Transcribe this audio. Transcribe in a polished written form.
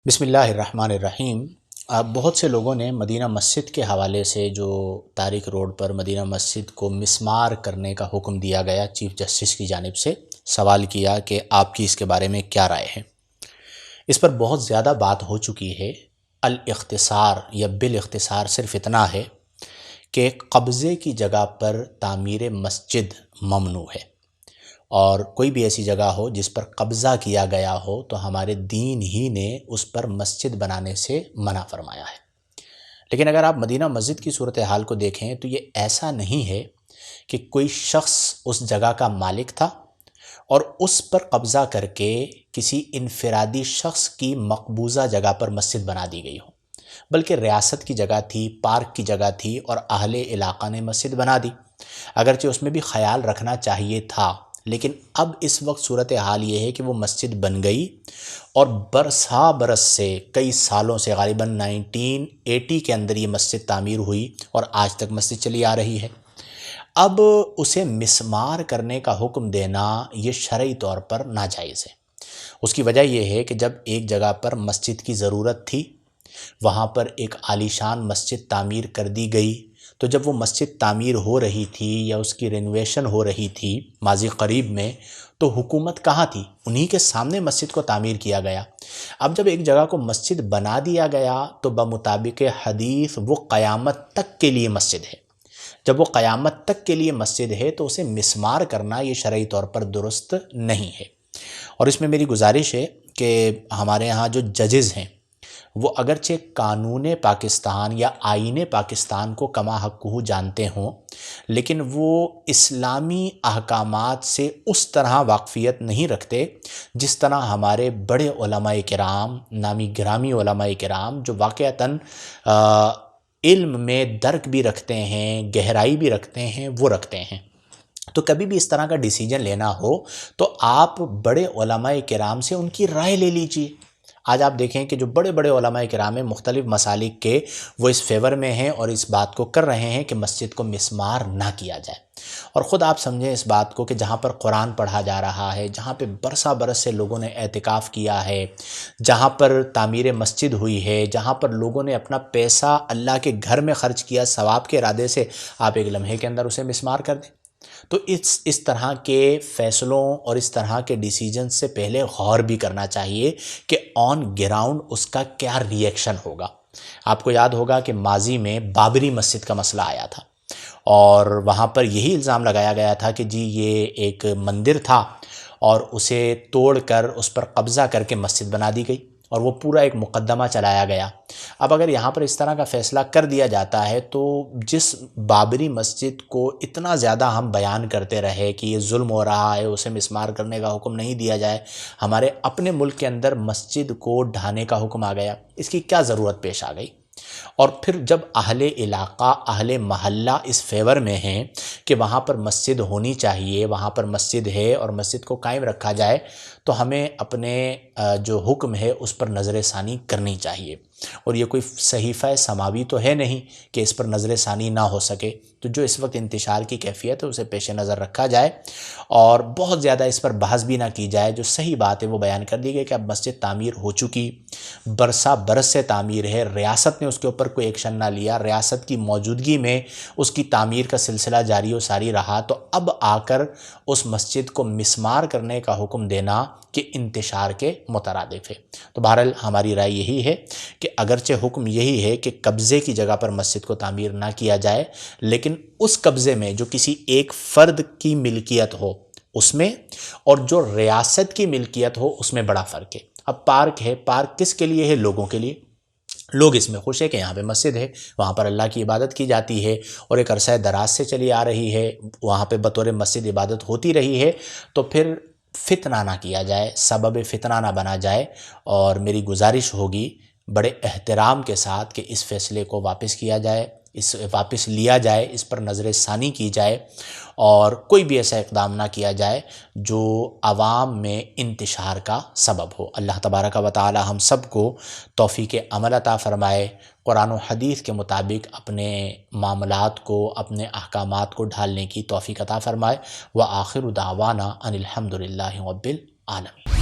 بسم اللہ الرحمن الرحیم۔ بہت سے لوگوں نے مدینہ مسجد کے حوالے سے جو طارق روڈ پر مدینہ مسجد کو مسمار کرنے کا حکم دیا گیا چیف جسٹس کی جانب سے، سوال کیا کہ آپ کی اس کے بارے میں کیا رائے ہے۔ اس پر بہت زیادہ بات ہو چکی ہے۔ الاختصار یا بالاختصار صرف اتنا ہے کہ قبضے کی جگہ پر تعمیر مسجد ممنوع ہے، اور کوئی بھی ایسی جگہ ہو جس پر قبضہ کیا گیا ہو تو ہمارے دین ہی نے اس پر مسجد بنانے سے منع فرمایا ہے۔ لیکن اگر آپ مدینہ مسجد کی صورتحال کو دیکھیں تو یہ ایسا نہیں ہے کہ کوئی شخص اس جگہ کا مالک تھا اور اس پر قبضہ کر کے کسی انفرادی شخص کی مقبوضہ جگہ پر مسجد بنا دی گئی ہو، بلکہ ریاست کی جگہ تھی، پارک کی جگہ تھی اور اہل علاقہ نے مسجد بنا دی۔ اگرچہ اس میں بھی خیال رکھنا چاہیے تھا، لیکن اب اس وقت صورتحال یہ ہے کہ وہ مسجد بن گئی اور برس سے کئی سالوں سے، غالباً 1980 کے اندر یہ مسجد تعمیر ہوئی اور آج تک مسجد چلی آ رہی ہے۔ اب اسے مسمار کرنے کا حکم دینا یہ شرعی طور پر ناجائز ہے۔ اس کی وجہ یہ ہے کہ جب ایک جگہ پر مسجد کی ضرورت تھی، وہاں پر ایک عالیشان مسجد تعمیر کر دی گئی، تو جب وہ مسجد تعمیر ہو رہی تھی یا اس کی رینوویشن ہو رہی تھی ماضی قریب میں، تو حکومت کہاں تھی؟ انہی کے سامنے مسجد کو تعمیر کیا گیا۔ اب جب ایک جگہ کو مسجد بنا دیا گیا تو بمطابق حدیث وہ قیامت تک کے لیے مسجد ہے۔ جب وہ قیامت تک کے لیے مسجد ہے تو اسے مسمار کرنا یہ شرعی طور پر درست نہیں ہے۔ اور اس میں میری گزارش ہے کہ ہمارے ہاں جو ججز ہیں وہ اگرچہ قانون پاکستان یا آئین پاکستان کو کما حقہ جانتے ہوں، لیکن وہ اسلامی احکامات سے اس طرح واقفیت نہیں رکھتے جس طرح ہمارے بڑے علماء کرام، نامی گرامی علماء کرام جو واقعتاً علم میں درک بھی رکھتے ہیں، گہرائی بھی رکھتے ہیں، وہ رکھتے ہیں۔ تو کبھی بھی اس طرح کا ڈیسیجن لینا ہو تو آپ بڑے علماء کرام سے ان کی رائے لے لیجئے۔ آج آپ دیکھیں کہ جو بڑے بڑے علماء کرام ہیں مختلف مسالک کے، وہ اس فیور میں ہیں اور اس بات کو کر رہے ہیں کہ مسجد کو مسمار نہ کیا جائے۔ اور خود آپ سمجھیں اس بات کو کہ جہاں پر قرآن پڑھا جا رہا ہے، جہاں پہ برس سے لوگوں نے اعتکاف کیا ہے، جہاں پر تعمیر مسجد ہوئی ہے، جہاں پر لوگوں نے اپنا پیسہ اللہ کے گھر میں خرچ کیا ثواب کے ارادے سے، آپ ایک لمحے کے اندر اسے مسمار کر دیں۔ تو اس طرح کے فیصلوں اور اس طرح کے ڈیسیجن سے پہلے غور بھی کرنا چاہیے کہ آن گراؤنڈ اس کا کیا ری ایکشن ہوگا۔ آپ کو یاد ہوگا کہ ماضی میں بابری مسجد کا مسئلہ آیا تھا اور وہاں پر یہی الزام لگایا گیا تھا کہ جی یہ ایک مندر تھا اور اسے توڑ کر اس پر قبضہ کر کے مسجد بنا دی گئی اور وہ پورا ایک مقدمہ چلایا گیا۔ اب اگر یہاں پر اس طرح کا فیصلہ کر دیا جاتا ہے تو جس بابری مسجد کو اتنا زیادہ ہم بیان کرتے رہے کہ یہ ظلم ہو رہا ہے، اسے مسمار کرنے کا حکم نہیں دیا جائے، ہمارے اپنے ملک کے اندر مسجد کو ڈھانے کا حکم آ گیا، اس کی کیا ضرورت پیش آ گئی؟ اور پھر جب اہل علاقہ، اہل محلہ اس فیور میں ہیں کہ وہاں پر مسجد ہونی چاہیے، وہاں پر مسجد ہے اور مسجد کو قائم رکھا جائے، تو ہمیں اپنے جو حکم ہے اس پر نظر ثانی کرنی چاہیے۔ اور یہ کوئی صحیفہ سماوی تو ہے نہیں کہ اس پر نظر ثانی نہ ہو سکے، تو جو اس وقت انتشار کی کیفیت ہے اسے پیش نظر رکھا جائے اور بہت زیادہ اس پر بحث بھی نہ کی جائے۔ جو صحیح بات ہے وہ بیان کر دی گئی کہ اب مسجد تعمیر ہو چکی، برس سے تعمیر ہے، ریاست نے اس کے اوپر کوئی ایکشن نہ لیا، ریاست کی موجودگی میں اس کی تعمیر کا سلسلہ جاری و ساری رہا، تو اب آ کر اس مسجد کو مسمار کرنے کا حکم دینا کہ انتشار کے مترادف ہے۔ تو بہرحال ہماری رائے یہی ہے کہ اگرچہ حکم یہی ہے کہ قبضے کی جگہ پر مسجد کو تعمیر نہ کیا جائے، لیکن اس قبضے میں جو کسی ایک فرد کی ملکیت ہو اس میں اور جو ریاست کی ملکیت ہو اس میں بڑا فرق ہے۔ اب پارک ہے، پارک کس کے لیے ہے؟ لوگوں کے لیے۔ لوگ اس میں خوش ہے کہ یہاں پہ مسجد ہے، وہاں پر اللہ کی عبادت کی جاتی ہے اور ایک عرصہ دراز سے چلی آ رہی ہے، وہاں پہ بطور مسجد عبادت ہوتی رہی ہے، تو پھر فتنہ نہ کیا جائے، سبب فتنہ نہ بنا جائے۔ اور میری گزارش ہوگی بڑے احترام کے ساتھ کہ اس فیصلے کو واپس کیا جائے، واپس لیا جائے، اس پر نظر ثانی کی جائے اور کوئی بھی ایسا اقدام نہ کیا جائے جو عوام میں انتشار کا سبب ہو۔ اللہ تبارک و تعالی ہم سب کو توفیق عمل عطا فرمائے، قرآن و حدیث کے مطابق اپنے معاملات کو، اپنے احکامات کو ڈھالنے کی توفیق عطا فرمائے۔ وآخر دعوانا ان الحمد للہ رب العالمین۔